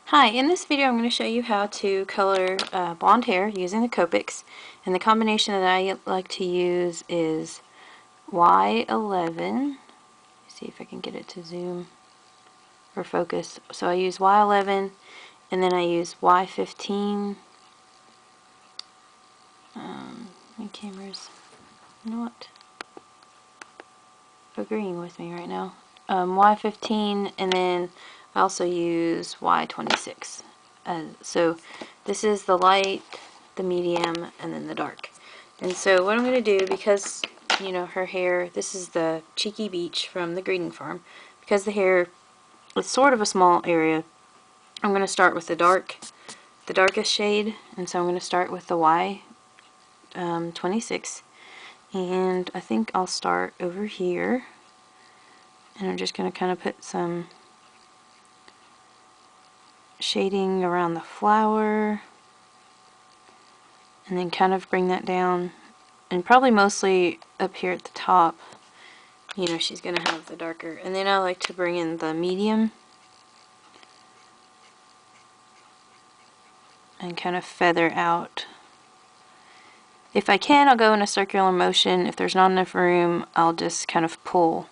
Hi, in this video I'm going to show you how to color blonde hair using the Copics, and the combination that I like to use is Y11. See if I can get it to zoom or focus. So I use Y11 and then I use Y15. My camera's not agreeing with me right now. Y15, and then I also use Y26. So this is the light, the medium, and then the dark. And so what I'm going to do, because you know her hair, this is the Cheeky Beach from the Greeting Farm, because the hair is sort of a small area, I'm going to start with the darkest shade, and so I'm going to start with the Y26, and I think I'll start over here, and I'm just going to kind of put some shading around the flower, and then kind of bring that down, and probably mostly up here at the top. You know, she's going to have the darker. And then I like to bring in the medium and kind of feather out. If I can, I'll go in a circular motion. If there's not enough room, I'll just kind of pull.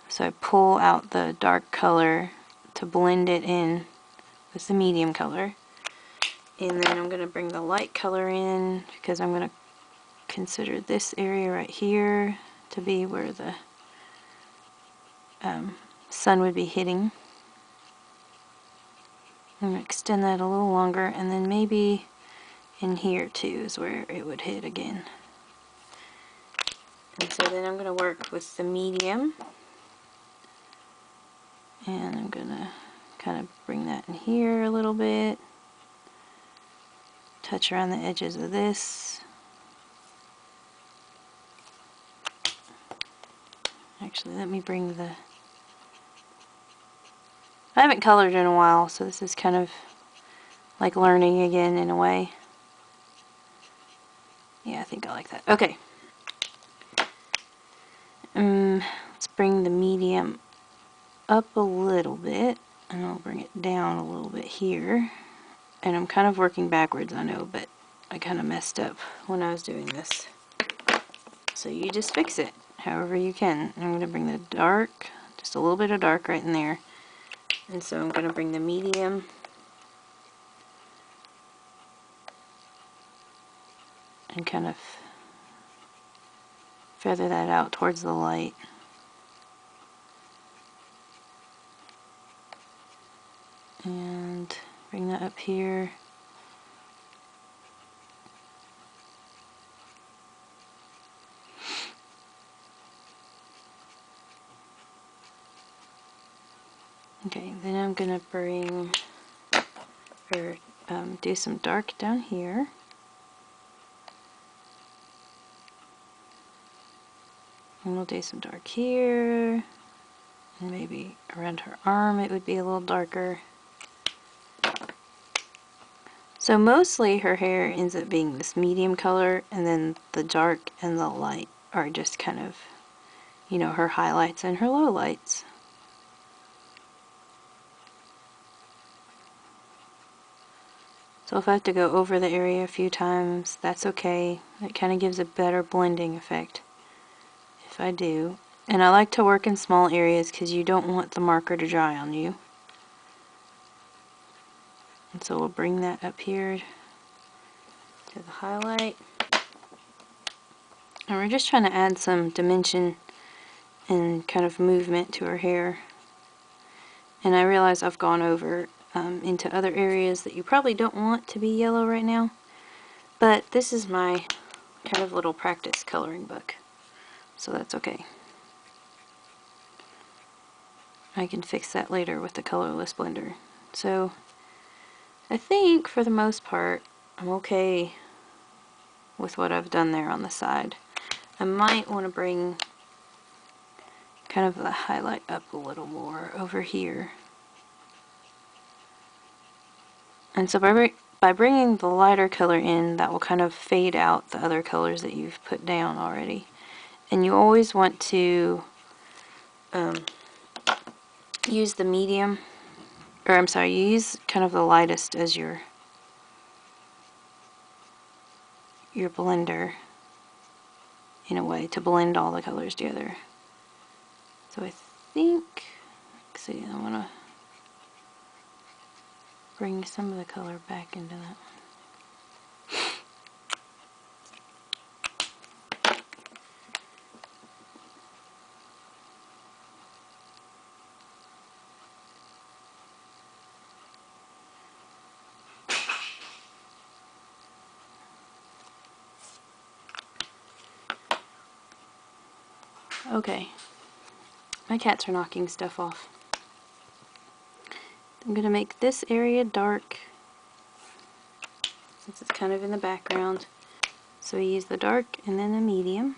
So I pull out the dark color to blend it in with the medium color. And then I'm going to bring the light color in, because I'm going to consider this area right here to be where the sun would be hitting. I'm going to extend that a little longer, and then maybe in here too is where it would hit again. And so then I'm going to work with the medium, and I'm going to kind of bring that in here a little bit, touch around the edges of this. Actually, let me bring the... I haven't colored in a while, so this is kind of like learning again in a way. Yeah, I think I like that. Okay. Let's bring the medium up a little bit, and I'll bring it down a little bit here. And I'm kind of working backwards, I know, but I kind of messed up when I was doing this. So you just fix it however you can. I'm going to bring the dark, just a little bit of dark right in there. And so I'm going to bring the medium and kind of feather that out towards the light. And bring that up here. Okay, then I'm going to bring, or do some dark down here. And we'll do some dark here, and maybe around her arm it would be a little darker. So mostly her hair ends up being this medium color, and then the dark and the light are just kind of, you know, her highlights and her lowlights. So if I have to go over the area a few times, that's okay. It kind of gives a better blending effect if I do. And I like to work in small areas because you don't want the marker to dry on you. And so we'll bring that up here to the highlight. And we're just trying to add some dimension and kind of movement to her hair. And I realize I've gone over into other areas that you probably don't want to be yellow right now. But this is my kind of little practice coloring book. So that's okay. I can fix that later with the colorless blender. So I think for the most part I'm okay with what I've done there on the side. I might want to bring kind of the highlight up a little more over here. And so by bringing the lighter color in, that will kind of fade out the other colors that you've put down already. And you always want to use the medium or I'm sorry, you use kind of the lightest as your blender in a way to blend all the colors together. So I think, let's see, I want to bring some of the color back into that one. Okay, my cats are knocking stuff off. I'm going to make this area dark since it's kind of in the background. So we use the dark and then the medium.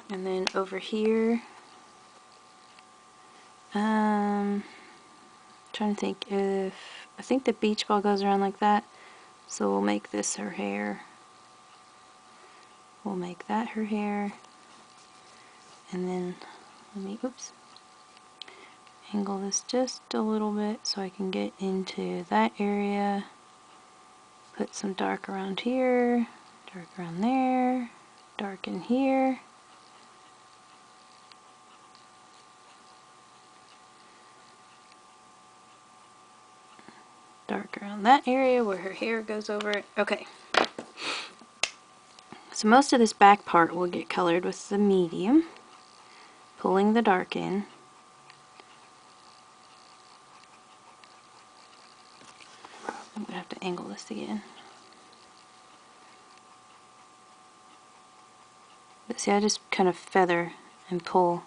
And then over here, trying to think if, I think the beach ball goes around like that. So we'll make this her hair. We'll make that her hair. And then, let me, oops, angle this just a little bit so I can get into that area. Put some dark around here, dark around there, dark in here. Dark around that area where her hair goes over it. Okay. So most of this back part will get colored with the medium, pulling the dark in. I'm going to have to angle this again. But see, I just kind of feather and pull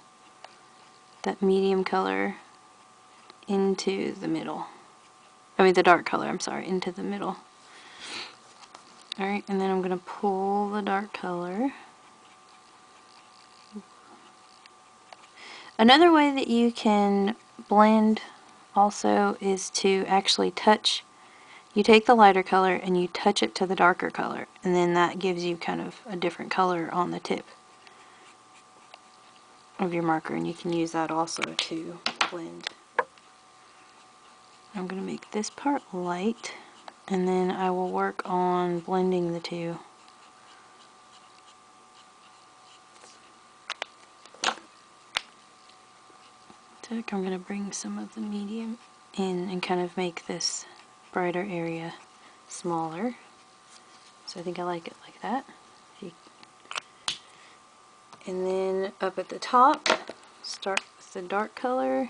that medium color into the middle. I mean the dark color, I'm sorry, into the middle. Alright, and then I'm going to pull the dark color. Another way that you can blend also is to actually touch. You take the lighter color and you touch it to the darker color, and then that gives you kind of a different color on the tip of your marker, and you can use that also to blend. I'm going to make this part light, and then I will work on blending the two. So I'm going to bring some of the medium in and kind of make this brighter area smaller. So I think I like it like that. And then up at the top, start with the dark color.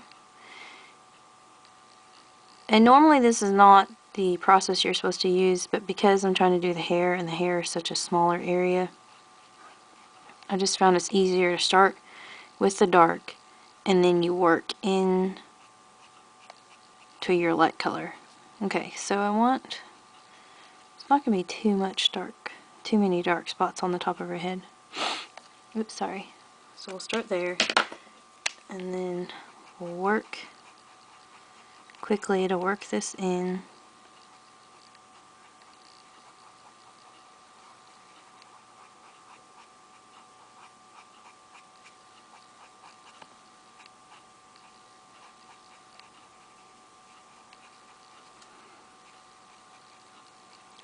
And normally this is not the process you're supposed to use, but because I'm trying to do the hair, and the hair is such a smaller area, I just found it's easier to start with the dark and then you work in to your light color. Okay, so I want, it's not going to be too many dark spots on the top of her head. Oops, sorry. So we'll start there, and then we'll work quickly to work this in.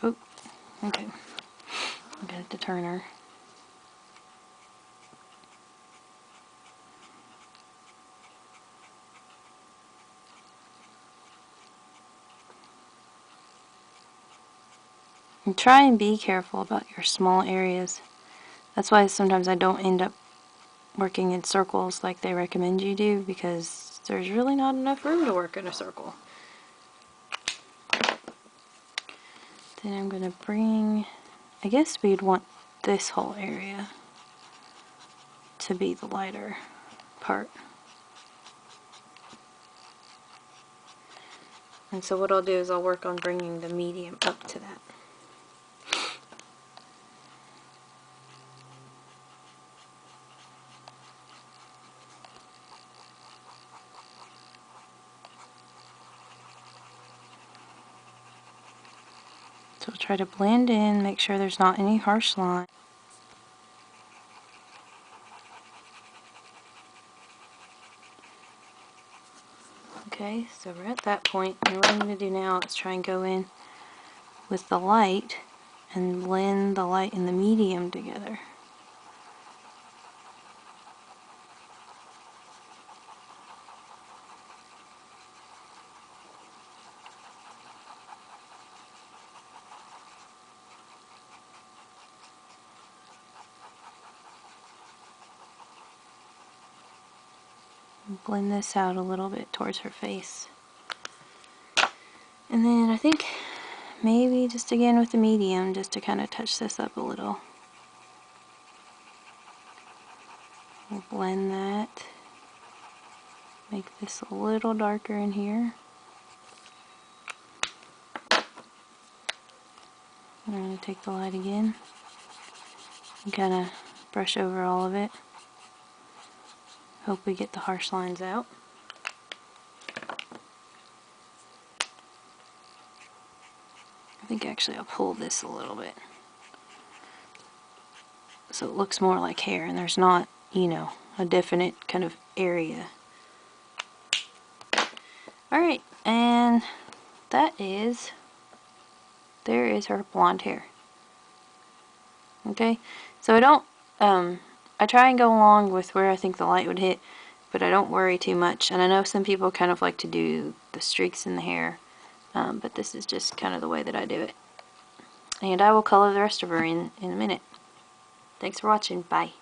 Oh, okay. I'm going to turn her. And try and be careful about your small areas. That's why sometimes I don't end up working in circles like they recommend you do, because there's really not enough room to work in a circle. Then I'm going to bring, I guess we'd want this whole area to be the lighter part. And so what I'll do is I'll work on bringing the medium up to that. So try to blend in, make sure there's not any harsh line. Okay, so we're at that point, and what I'm going to do now is try and go in with the light and blend the light and the medium together. Blend this out a little bit towards her face. And then I think maybe just again with the medium, just to kind of touch this up a little. We'll blend that. Make this a little darker in here. I'm going to take the light again and kind of brush over all of it. Hope we get the harsh lines out. I think actually I'll pull this a little bit so it looks more like hair and there's not, you know, a definite kind of area. Alright, and there is her blonde hair. Okay, so I try and go along with where I think the light would hit, but I don't worry too much. And I know some people kind of like to do the streaks in the hair, but this is just kind of the way that I do it. And I will color the rest of her in a minute. Thanks for watching. Bye.